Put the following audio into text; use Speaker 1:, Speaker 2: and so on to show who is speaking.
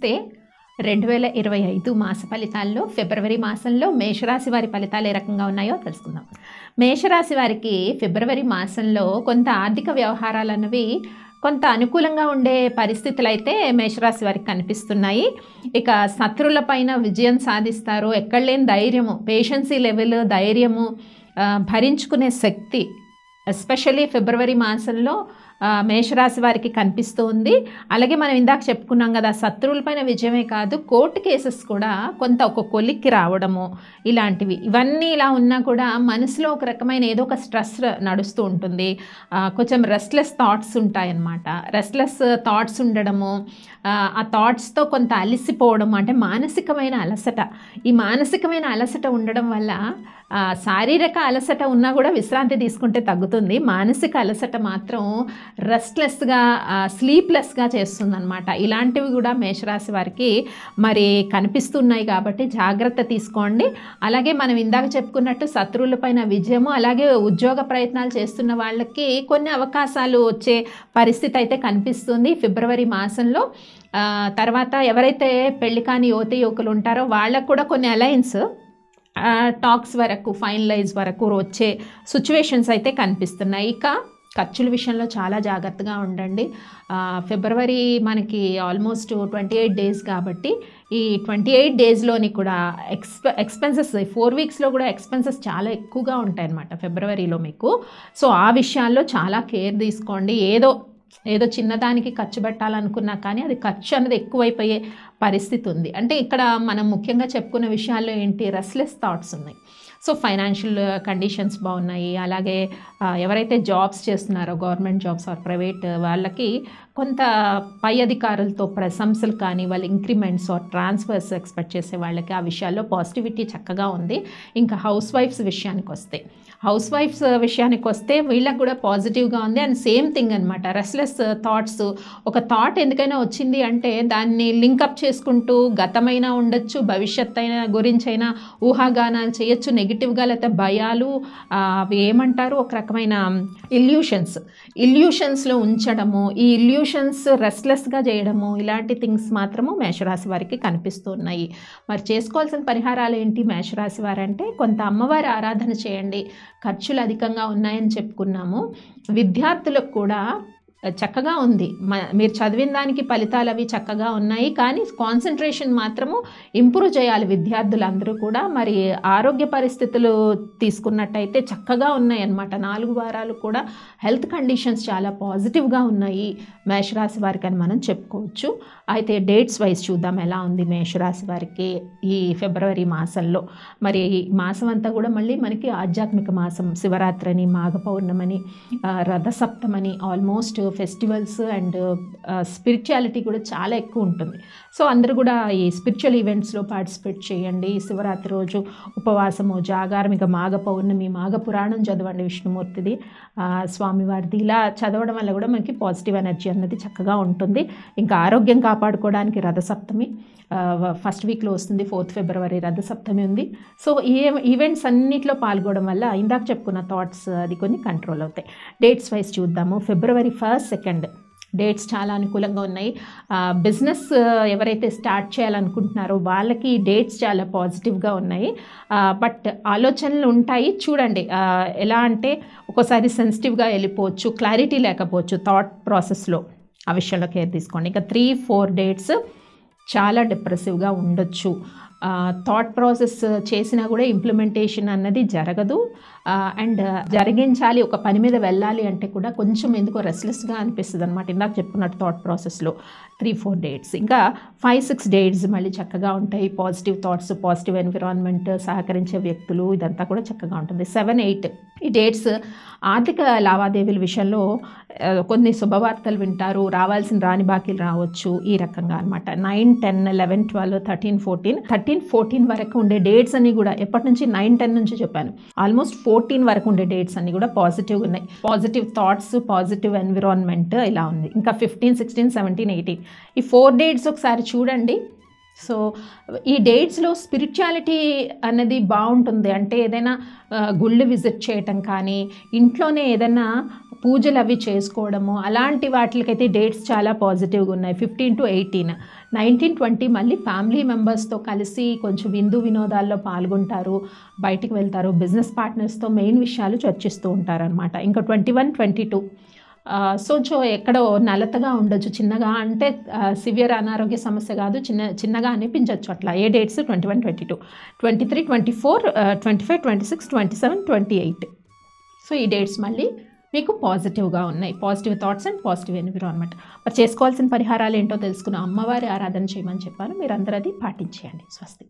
Speaker 1: నమస్తే. 2025 మాస ఫలితాల్లో ఫిబ్రవరి మాసంలో మేషరాశి వారి ఫలితాలు ఏ రకంగా ఉన్నాయో తెలుసుకుందాం. మేషరాశి వారికి ఫిబ్రవరి మాసంలో కొంత ఆర్థిక వ్యవహారాలన్నవి కొంత అనుకూలంగా ఉండే పరిస్థితులు అయితే మేషరాశి వారికి కనిపిస్తున్నాయి. ఇక శత్రువుల పైన విజయం సాధిస్తారు. ఎక్కడ లేని ధైర్యము, పేషెన్సీ లెవెల్, ధైర్యము, భరించుకునే శక్తి ఎస్పెషల్లీ ఫిబ్రవరి మాసంలో మేషరాశి వారికి కనిపిస్తూ ఉంది. అలాగే మనం ఇందాక చెప్పుకున్నాం కదా, శత్రువులపైన విజయమే కాదు, కోర్టు కేసెస్ కూడా కొంత ఒక కొలిక్కి రావడము ఇలాంటివి. ఇవన్నీ ఇలా ఉన్నా కూడా మనసులో ఒక రకమైన ఏదో ఒక స్ట్రెస్ నడుస్తూ ఉంటుంది. కొంచెం రెస్ట్లెస్ థాట్స్ ఉంటాయన్నమాట. రెస్ట్లెస్ థాట్స్ ఉండడము, ఆ థాట్స్తో కొంత అలసిపోవడం, అంటే మానసికమైన అలసట. ఈ మానసికమైన అలసట ఉండడం వల్ల శారీరక అలసట ఉన్నా కూడా విశ్రాంతి తీసుకుంటే తగ్గుతుంది. మానసిక అలసట మాత్రం రెస్ట్లెస్గా, స్లీప్లెస్గా చేస్తుందన్నమాట. ఇలాంటివి కూడా మేషరాశి వారికి మరి కనిపిస్తున్నాయి కాబట్టి జాగ్రత్త తీసుకోండి. అలాగే మనం ఇందాక చెప్పుకున్నట్టు శత్రువులపైన విజయము, అలాగే ఉద్యోగ ప్రయత్నాలు చేస్తున్న వాళ్ళకి కొన్ని అవకాశాలు వచ్చే పరిస్థితి అయితే కనిపిస్తుంది ఫిబ్రవరి మాసంలో. తర్వాత ఎవరైతే పెళ్లి కాని యువతి యువకులు ఉంటారో వాళ్ళకు కూడా కొన్ని అలయన్స్ టాక్స్ వరకు, ఫైనలైజ్ వరకు వచ్చే సిచ్యువేషన్స్ అయితే కనిపిస్తున్నాయి. ఇక ఖర్చుల విషయంలో చాలా జాగ్రత్తగా ఉండండి. ఫిబ్రవరి మనకి ఆల్మోస్ట్ 28 డేస్ కాబట్టి ఈ 28 డేస్లోని కూడా ఎక్స్పెన్సెస్ 4 వీక్స్లో కూడా ఎక్స్పెన్సెస్ చాలా ఎక్కువగా ఉంటాయి అన్నమాట ఫిబ్రవరిలో మీకు. సో ఆ విషయాల్లో చాలా కేర్ తీసుకోండి. ఏదో చిన్నదానికి ఖర్చు పెట్టాలనుకున్నా కానీ అది ఖర్చు అనేది ఎక్కువైపోయే పరిస్థితి ఉంది. అంటే ఇక్కడ మనం ముఖ్యంగా చెప్పుకునే విషయాల్లో ఏంటి, రెస్ట్లెస్ థాట్స్ ఉన్నాయి. సో ఫైనాన్షియల్ కండిషన్స్ బాగున్నాయి. అలాగే ఎవరైతే జాబ్స్ చేస్తున్నారో, గవర్నమెంట్ జాబ్స్ ఆర్ ప్రైవేట్, వాళ్ళకి కొంత పై అధికారులతో ప్రశంసలు కానీ, వాళ్ళ ఇంక్రిమెంట్స్ ఆర్ ట్రాన్స్ఫర్స్ ఎక్స్పెక్ట్ చేసే వాళ్ళకి ఆ విషయాల్లో పాజిటివిటీ చక్కగా ఉంది. ఇంకా హౌస్ వైఫ్స్ విషయానికి వస్తే వీళ్ళకి కూడా పాజిటివ్గా ఉంది. అండ్ సేమ్ థింగ్ అనమాట, రెస్ట్లెస్ థాట్స్. ఒక థాట్ ఎందుకైనా వచ్చింది అంటే దాన్ని లింకప్ చేసుకుంటూ గతమైనా ఉండొచ్చు, భవిష్యత్ అయినా గురించైనా ఊహాగానాలు చేయొచ్చు, నెగిటివ్గా, లేకపోతే భయాలు, అవి ఏమంటారు, ఒక రకమైన ఇల్యూషన్స్లో ఉంచడము, ఈ ఇల్యూషన్స్ రెస్ట్లెస్గా చేయడము, ఇలాంటి థింగ్స్ మాత్రము మేషరాశి వారికి కనిపిస్తున్నాయి. మరి చేసుకోవాల్సిన పరిహారాలు ఏంటి మేషరాశి వారంటే, కొంత అమ్మవారి ఆరాధన చేయండి. ఖర్చులు అధికంగా ఉన్నాయని చెప్పుకున్నాము. విద్యార్థులకు కూడా చక్కగా ఉంది. మీరు చదివిన దానికి ఫలితాలు అవి చక్కగా ఉన్నాయి, కానీ కాన్సన్ట్రేషన్ మాత్రము ఇంప్రూవ్ చేయాలి విద్యార్థులందరూ కూడా. మరి ఆరోగ్య పరిస్థితులు తీసుకున్నట్టయితే చక్కగా ఉన్నాయి అన్నమాట. 4 వారాలు కూడా హెల్త్ కండిషన్స్ చాలా పాజిటివ్గా ఉన్నాయి మేషరాశి వారికి అని మనం చెప్పుకోవచ్చు. అయితే డేట్స్ వైజ్ చూద్దాం ఎలా ఉంది మేషరాశి వారికి ఈ ఫిబ్రవరి మాసంలో. మరి ఈ మాసం అంతా కూడా మళ్ళీ మనకి ఆధ్యాత్మిక మాసం. శివరాత్రిని, మాఘ పౌర్ణమని, రథసప్తమని, ఆల్మోస్ట్ ఫెస్టివల్స్ అండ్ స్పిరిచువాలిటీ కూడా చాలా ఎక్కువ ఉంటుంది. సో అందరూ కూడా ఈ స్పిరిచువల్ ఈవెంట్స్లో పార్టిసిపేట్ చేయండి. శివరాత్రి రోజు ఉపవాసము, జాగారం, ఇక మాఘ పౌర్ణమి, మాఘ పురాణం చదవండి విష్ణుమూర్తిది, స్వామివారిది. ఇలా చదవడం వల్ల కూడా మనకి పాజిటివ్ ఎనర్జీ అన్నది చక్కగా ఉంటుంది. ఇంకా ఆరోగ్యం కాపాడుకోవడానికి రథసప్తమి ఫస్ట్ వీక్లో వస్తుంది. 4th ఫిబ్రవరి రథసప్తమి ఉంది. సో ఈ ఈవెంట్స్ అన్నింటిలో పాల్గొనడం వల్ల ఇందాక చెప్పుకున్న థాట్స్ అది కొన్ని కంట్రోల్ అవుతాయి. డేట్స్ వైజ్ చూద్దాము. ఫిబ్రవరి 1st, 2nd డేట్స్ చాలా అనుకూలంగా ఉన్నాయి. బిజినెస్ ఎవరైతే స్టార్ట్ చేయాలనుకుంటున్నారో వాళ్ళకి డేట్స్ చాలా పాజిటివ్గా ఉన్నాయి. బట్ ఆలోచనలు ఉంటాయి, చూడండి. ఎలా అంటే ఒక్కోసారి సెన్సిటివ్గా వెళ్ళిపోవచ్చు, క్లారిటీ లేకపోవచ్చు థాట్ ప్రాసెస్లో. ఆ విషయంలో కేర్ తీసుకోండి. ఇంకా 3-4 డేట్స్ చాలా డిప్రెసివ్గా ఉండొచ్చు. థాట్ ప్రాసెస్ చేసినా కూడా ఇంప్లిమెంటేషన్ అన్నది జరగదు. అండ్ జరిగించాలి, ఒక పని మీద వెళ్ళాలి అంటే కూడా కొంచెం ఎందుకో రెస్ట్లెస్గా అనిపిస్తుంది అనమాట. ఇందాక చెప్పుకున్నట్టు థాట్ ప్రాసెస్లో 3-4 డేట్స్. ఇంకా 5-6 డేట్స్ మళ్ళీ చక్కగా ఉంటాయి. పాజిటివ్ థాట్స్, పాజిటివ్ ఎన్విరాన్మెంట్, సహకరించే వ్యక్తులు, ఇదంతా కూడా చక్కగా ఉంటుంది. 7-8 ఈ డేట్స్ ఆర్థిక లావాదేవీల విషయంలో కొన్ని శుభవార్తలు వింటారు, రాని బాకీలు రావచ్చు, ఈ రకంగా అనమాట. 9, 10, 11, 12, 13, 14 వరకు ఉండే డేట్స్ అన్నీ కూడా ఎప్పటి నుంచి 9, 10 నుంచి చెప్పాను, ఆల్మోస్ట్ 14 వరకు ఉండే డేట్స్ అన్నీ కూడా పాజిటివ్గా ఉన్నాయి. పాజిటివ్ థాట్స్, పాజిటివ్ ఎన్విరాన్మెంట్ ఇలా ఉంది. ఇంకా 15, 16, 17, 18 ఈ 4 డేట్స్ ఒకసారి చూడండి. సో ఈ డేట్స్లో స్పిరిచువాలిటీ అన్నది బాగుంటుంది. అంటే ఏదైనా గుళ్ళు విజిట్ చేయటం కానీ, ఇంట్లోనే ఏదైనా పూజలు అవి చేసుకోవడము అలాంటి వాటికైతే డేట్స్ చాలా పాజిటివ్గా ఉన్నాయి. 15 to 18, 19, 20 మళ్ళీ ఫ్యామిలీ మెంబర్స్తో కలిసి కొంచెం విందు వినోదాల్లో పాల్గొంటారు, బయటికి వెళ్తారు, బిజినెస్ పార్ట్నర్స్తో మెయిన్ విషయాలు చర్చిస్తూ ఉంటారనమాట. ఇంకా 21, 22 సో ఎక్కడో నలతగా ఉండొచ్చు, చిన్నగా అంటే సివియర్ అనారోగ్య సమస్య కాదు, చిన్నగా అనిపించవచ్చు అట్లా. ఏ డేట్స్ 21, 22, 23, 24, 25, 26, 27, 28. సో ఈ డేట్స్ మళ్ళీ మీకు పాజిటివ్గా ఉన్నాయి. Positive thoughts and positive environment. మరి చేసుకోవాల్సిన పరిహారాలు ఏంటో తెలుసుకున్న అమ్మవారి ఆరాధన చేయమని చెప్పాను. మీరు అందరూ అది పాటించేయండి. స్వస్తి.